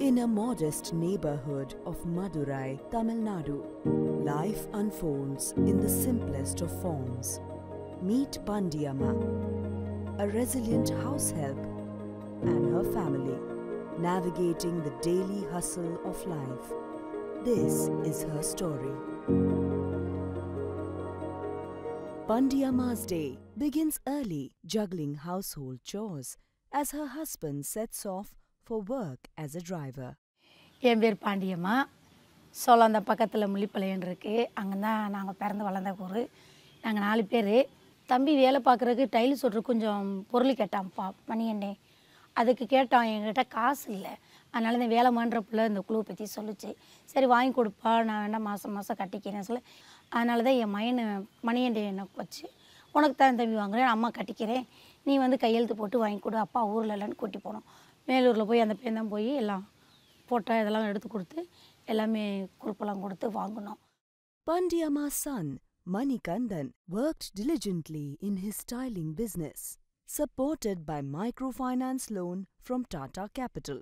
In a modest neighborhood of Madurai, Tamil Nadu, life unfolds in the simplest of forms. Meet Pandiyamma, a resilient house help, and her family, navigating the daily hustle of life. This is her story. Pandiyamma's day begins early, juggling household chores as her husband sets off for work as a driver. என் பேர் பாண்டியம்மா. சோழந்த பக்கத்தில் முள்ளிப்பாளையம் இருக்குது. அங்கே தான் நாங்கள் பிறந்து வளர்ந்த ஊர். நாங்கள் 4 பேர். தம்பி வேலை பார்க்குறதுக்கு டைல்ஸ் ஒட்டுற கொஞ்சம் பொருள் கேட்டான்ப்பா மணியண்ணே. அதுக்கு கேட்டான், என்கிட்ட காசு இல்லை. அதனால இந்த வேலை பண்ணுற பிள்ளை இந்த குழுவை பற்றி சொல்லிச்சு. சரி வாங்கி கொடுப்பா, நான் வேணால் மாதம் மாதம் கட்டிக்கிறேன் சொல்ல. அதனால தான் என் மணியண்டே எனக்கு வச்சு, உனக்கு தான் தம்பி வாங்குறேன், அம்மா கட்டிக்கிறேன், நீ வந்து கையெழுத்து போட்டு வாங்கி கொடு. அப்பா ஊரில் இல்லைன்னு கூட்டி போனோம். மேலூரில் போய் அந்த பேர் தான் போய் எல்லாம் ஃபோட்டோ இதெல்லாம் எடுத்து கொடுத்து எல்லாமே குரூப்பெல்லாம் கொடுத்து வாங்கினோம். Pandiyamma's son, Manikandan, worked diligently in his styling business, supported by microfinance loan from Tata Capital.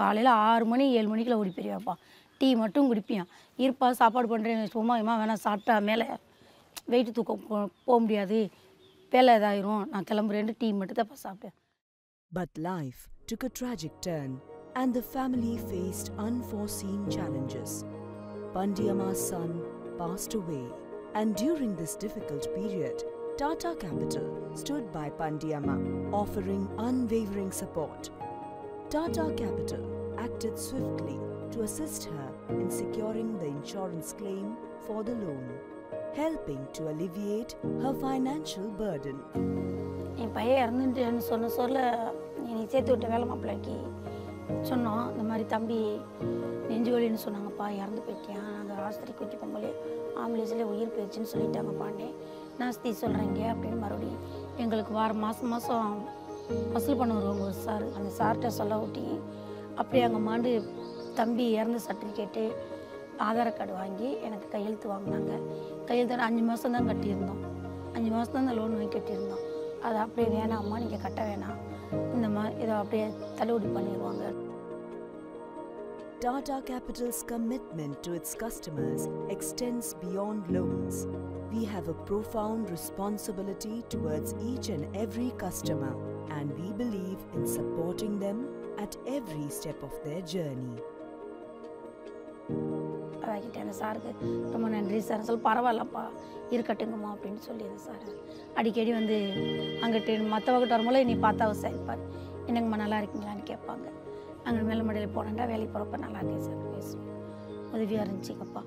காலையில் 6 மணி 7 மணிக்குள்ள ஓடி போயிருவாப்பா. டீ மட்டும் குடிப்பியான். இருப்பா சாப்பாடு பண்ணுறேன், சும்மா வேணாம் சாப்பிட்டா மேலே வெயிட்டு தூக்கம் போக முடியாது, வேலை இதாயிரும், நான் கிளம்புறேன்ட்டு டீ மட்டும் தான் சாப்பிட்டேன். But life took a tragic turn and the family faced unforeseen challenges. Pandiyamma's son passed away, and during this difficult period, Tata Capital stood by Pandiyamma, offering unwavering support. Tata Capital acted swiftly to assist her in securing the insurance claim for the loan, helping to alleviate her financial burden. என் பையன் இறந்துட்டேன்னு சொல்ல நீ சேர்த்து விட்ட வேலை மாப்பிள்ளைக்கு சொன்னோம். இந்த மாதிரி தம்பி நெஞ்சு வலின்னு சொன்னாங்கப்பா, இறந்து போயிட்டியான், நாங்கள் ஆஸ்பத்திரி கூட்டி போகும்போது ஆம்புலன்ஸ்லேயே உயிர் போயிடுச்சுன்னு சொல்லிட்டாங்க பாண்டே. நாஸ்தி சொல்கிறீங்க அப்படின்னு மறுபடியும் எங்களுக்கு மாதம் வசூல் பண்ண வருவாங்க ஒரு சார். அந்த சார்கிட்ட சொல்ல ஊட்டி அப்படியே அங்கே மாண்டு தம்பி இறந்த சர்டிஃபிகேட்டு ஆதார் கார்டு வாங்கி எனக்கு கையெழுத்து வாங்கினாங்க. கையெழுத்து 5 மாதம் தான் கட்டியிருந்தோம். 5 மாதம் தான் அந்த லோன் வாங்கி கட்டியிருந்தோம். அது அப்படியே வேணாம்மா, நீங்கள் கட்ட வேணாம், இந்த மாதிரி இதை அப்படியே தள்ளுபடி பண்ணிடுவாங்க. Tata Capital's commitment to its customers extends beyond loans. We have a profound responsibility towards each and every customer, and we believe in supporting them at every step of their journey. அதாகிட்ட அந்த சாருக்கு ரொம்ப நன்றி sir சொல்லி, பரவாயில்லப்பா இருக்கட்டுங்கம்மா அப்படின்னு சொல்லி அந்த sir அடிக்கடி வந்து அங்கிட்டு மற்றவங்கிட்ட வரும்போது நீ பார்த்தா விசாரிப்பார், என்னங்கம்மா நல்லா இருக்கீங்களான்னு கேட்பாங்க. அங்கே மேலே மடையில் போனேன்டா வேலைக்கு போகிறப்ப நல்லா இருக்கேன் சார் பேசுவேன். உதவியாக இருந்துச்சுக்கப்பா.